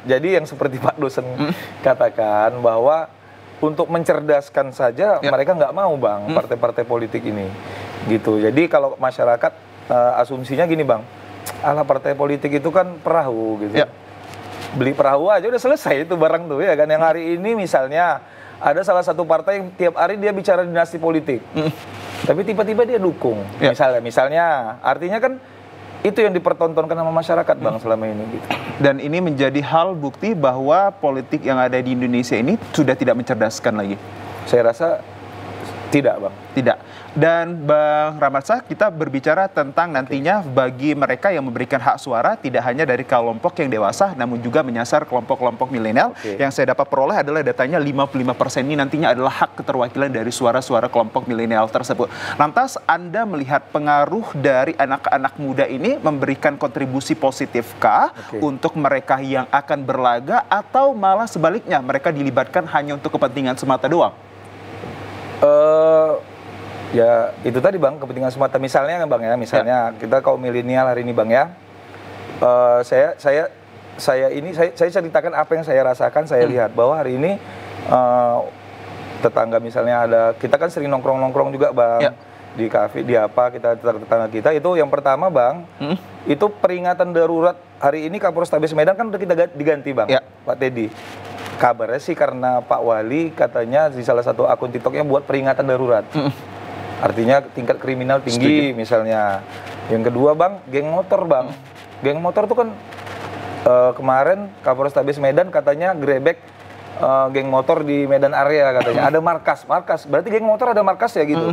jadi yang seperti Pak dosen katakan bahwa untuk mencerdaskan saja mereka nggak mau bang partai-partai politik ini. Gitu. Jadi kalau masyarakat asumsinya gini bang, ala partai politik itu kan perahu gitu. Beli perahu aja udah selesai itu barang tuh ya kan. Yang hari ini misalnya ada salah satu partai yang tiap hari dia bicara dinasti politik, tapi tiba-tiba dia dukung. Misalnya, artinya kan itu yang dipertontonkan sama masyarakat bang selama ini. Gitu. Dan ini menjadi hal bukti bahwa politik yang ada di Indonesia ini sudah tidak mencerdaskan lagi. Saya rasa tidak bang. Tidak. Dan Bang Ramadsa, kita berbicara tentang nantinya bagi mereka yang memberikan hak suara tidak hanya dari kelompok yang dewasa namun juga menyasar kelompok-kelompok milenial. Yang saya dapat peroleh adalah datanya 55% ini nantinya adalah hak keterwakilan dari suara-suara kelompok milenial tersebut. Lantas Anda melihat pengaruh dari anak-anak muda ini memberikan kontribusi positifkah untuk mereka yang akan berlaga atau malah sebaliknya mereka dilibatkan hanya untuk kepentingan semata doang? Ya itu tadi bang, kepentingan semata. Misalnya kan bang ya, misalnya kita kaum milenial hari ini bang ya, saya ceritakan apa yang saya rasakan. Saya lihat bahwa hari ini tetangga misalnya ada, kita kan sering nongkrong juga bang, di kafe, di apa, kita tetangga kita itu yang pertama bang, itu peringatan darurat. Hari ini Kapolrestabes Medan kan udah kita diganti bang, Pak Teddy. Kabarnya sih karena Pak Wali katanya di salah satu akun TikToknya buat peringatan darurat. Artinya tingkat kriminal tinggi misalnya. Yang kedua bang, geng motor bang. Geng motor tuh kan kemarin Kapolrestabes Medan katanya grebek geng motor di Medan area katanya. Ada markas, berarti geng motor ada markas ya gitu.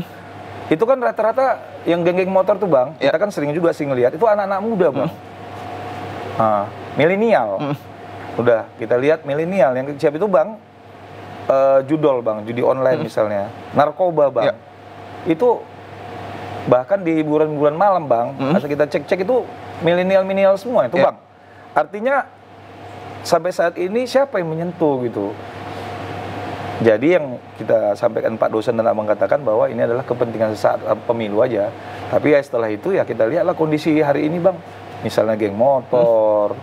Itu kan rata-rata yang geng-geng motor tuh bang, kita kan sering juga sih ngelihat, itu anak-anak muda bang. Milenial. Udah kita lihat milenial, yang siapa itu bang, judol bang, judi online misalnya, narkoba bang. Itu bahkan di hiburan-hiburan malam bang, asal kita cek-cek itu milenial semua itu bang. Artinya sampai saat ini siapa yang menyentuh gitu. Jadi yang kita sampaikan Pak dosen dan abang katakan bahwa ini adalah kepentingan sesaat pemilu aja. Tapi ya setelah itu ya kita lihatlah kondisi hari ini bang. Misalnya geng motor,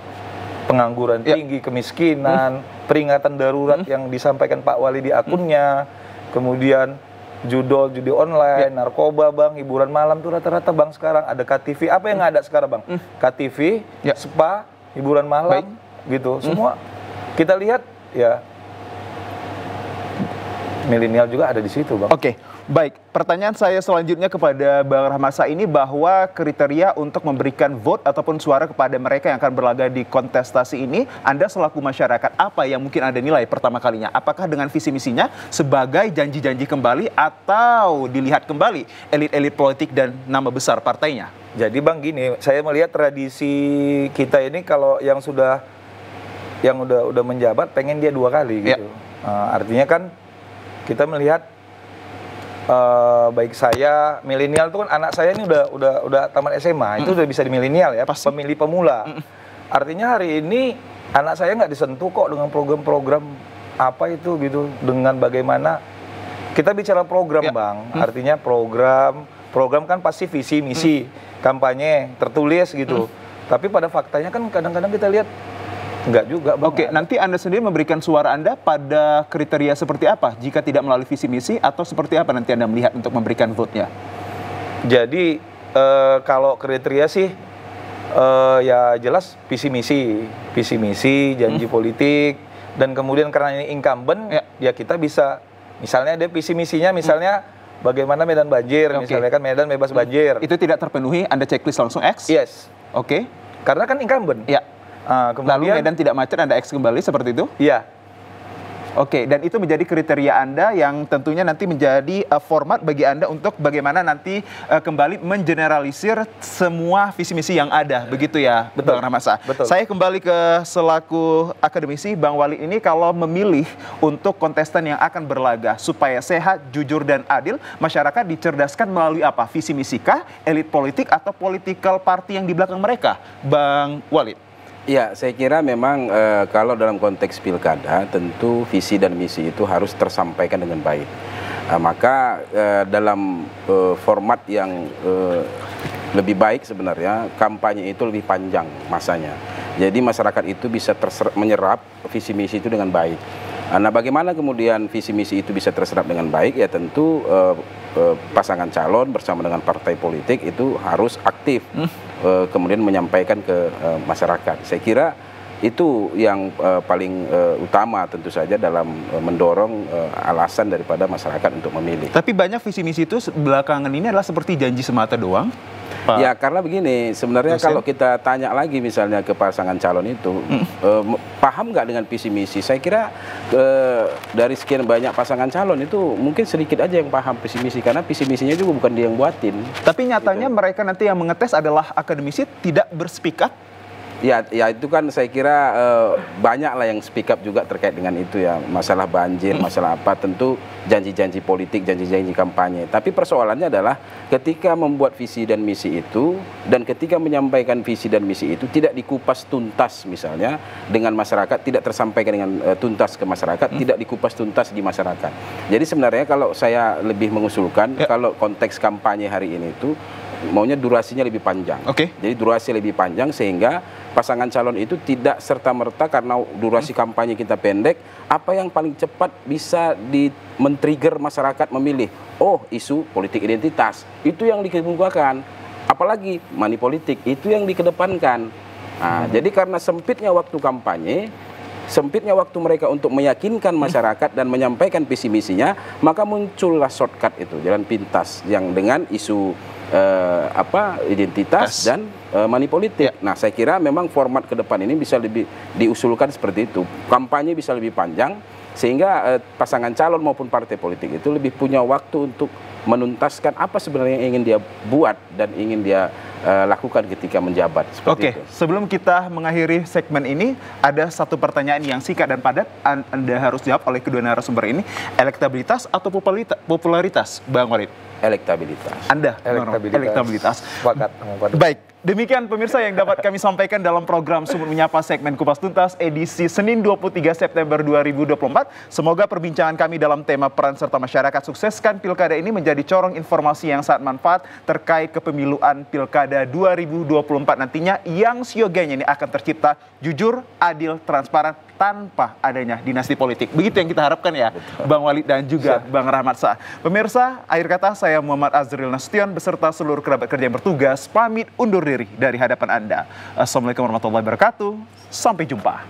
pengangguran tinggi, kemiskinan, peringatan darurat yang disampaikan Pak Wali di akunnya, kemudian judi online, narkoba bang, hiburan malam tuh rata-rata bang sekarang ada KTV. Apa yang nggak ada sekarang bang? KTV, spa, hiburan malam, gitu. Semua kita lihat ya. Milenial juga ada di situ bang. Oke, baik. Pertanyaan saya selanjutnya kepada Bang Rahmasa ini bahwa kriteria untuk memberikan vote ataupun suara kepada mereka yang akan berlaga di kontestasi ini, Anda selaku masyarakat apa yang mungkin Anda nilai pertama kalinya? Apakah dengan visi misinya sebagai janji-janji kembali atau dilihat kembali elit-elit politik dan nama besar partainya? Jadi bang gini, saya melihat tradisi kita ini kalau yang udah menjabat pengen dia 2 kali gitu. Artinya kan kita melihat baik saya milenial itu kan anak saya ini udah tamat SMA, itu udah bisa di milenial ya, pemilih pemula. Artinya hari ini anak saya nggak disentuh kok dengan program-program apa itu gitu, dengan bagaimana kita bicara program bang, artinya program kan pasti visi misi kampanye tertulis gitu, tapi pada faktanya kan kadang-kadang kita lihat enggak juga bang. Oke, nanti Anda sendiri memberikan suara Anda pada kriteria seperti apa? Jika tidak melalui visi misi atau seperti apa nanti Anda melihat untuk memberikan vote-nya? Jadi kalau kriteria sih ya jelas visi misi, janji politik, dan kemudian karena ini incumbent ya kita bisa misalnya ada visi misinya misalnya bagaimana Medan banjir, misalnya kan Medan bebas banjir. Itu tidak terpenuhi, Anda checklist langsung X? Yes. Oke. Karena kan incumbent. Ya. Lalu Medan tidak macet, Anda X kembali seperti itu? Iya. Oke, dan itu menjadi kriteria Anda yang tentunya nanti menjadi format bagi Anda untuk bagaimana nanti kembali mengeneralisir semua visi misi yang ada, begitu ya, Bang Rahmasa? Betul. Saya kembali ke selaku akademisi, Bang Walid ini kalau memilih untuk kontestan yang akan berlaga supaya sehat, jujur, dan adil, masyarakat dicerdaskan melalui apa? Visi misi kah, elit politik, atau political party yang di belakang mereka? Bang Walid. Ya, saya kira memang kalau dalam konteks pilkada tentu visi dan misi itu harus tersampaikan dengan baik. Maka dalam format yang lebih baik sebenarnya kampanye itu lebih panjang masanya. Jadi masyarakat itu bisa menyerap visi misi itu dengan baik. Nah, bagaimana kemudian visi misi itu bisa terserap dengan baik? Ya tentu pasangan calon bersama dengan partai politik itu harus aktif kemudian menyampaikan ke masyarakat. Saya kira itu yang paling utama tentu saja dalam mendorong alasan daripada masyarakat untuk memilih. Tapi banyak visi misi itu belakangan ini adalah seperti janji semata doang, Pak. Ya karena begini, sebenarnya kalau kita tanya lagi misalnya ke pasangan calon itu, paham nggak dengan visi misi? Saya kira dari sekian banyak pasangan calon itu mungkin sedikit aja yang paham visi misi, karena visi misinya juga bukan dia yang buatin. Tapi nyatanya gitu. Mereka nanti yang mengetes adalah akademisi tidak berspeak up. Ya itu kan saya kira banyak lah yang speak up juga terkait dengan itu ya, masalah banjir, masalah apa, tentu janji-janji politik, janji-janji kampanye. Tapi persoalannya adalah ketika membuat visi dan misi itu dan ketika menyampaikan visi dan misi itu tidak dikupas tuntas misalnya dengan masyarakat, tidak tersampaikan dengan tuntas ke masyarakat, tidak dikupas tuntas di masyarakat. Jadi sebenarnya kalau saya lebih mengusulkan kalau konteks kampanye hari ini itu maunya durasinya lebih panjang. Jadi durasi lebih panjang sehingga pasangan calon itu tidak serta-merta karena durasi kampanye kita pendek, apa yang paling cepat bisa men-trigger masyarakat memilih. Oh, isu politik identitas, itu yang dikemukakan. Apalagi money politik, itu yang dikedepankan. Nah, jadi karena sempitnya waktu kampanye, sempitnya waktu mereka untuk meyakinkan masyarakat dan menyampaikan visi misinya, maka muncullah shortcut itu, jalan pintas yang dengan isu identitas dan money politik. Nah, saya kira memang format ke depan ini bisa lebih diusulkan seperti itu. Kampanye bisa lebih panjang sehingga pasangan calon maupun partai politik itu lebih punya waktu untuk menuntaskan apa sebenarnya yang ingin dia buat dan ingin dia lakukan ketika menjabat. Seperti itu. Sebelum kita mengakhiri segmen ini, ada satu pertanyaan yang singkat dan padat Anda harus jawab oleh kedua narasumber ini. Elektabilitas atau popularitas, Bang Walid? Elektabilitas. Anda? Elektabilitas. Baik, demikian pemirsa yang dapat kami sampaikan dalam program Sumut Menyapa segmen Kupas Tuntas edisi Senin 23 September 2024. Semoga perbincangan kami dalam tema peran serta masyarakat sukseskan pilkada ini menjadi corong informasi yang sangat manfaat terkait kepemiluan pilkada 2024 nantinya yang siogianya ini akan tercipta jujur, adil, transparan, tanpa adanya dinasti politik. Begitu yang kita harapkan ya, Bang Walid dan juga Bang Rahmat Sa. Pemirsa, akhir kata saya Muhammad Azril Nasution beserta seluruh kerabat kerja yang bertugas pamit undur diri dari hadapan Anda. Assalamualaikum warahmatullahi wabarakatuh. Sampai jumpa.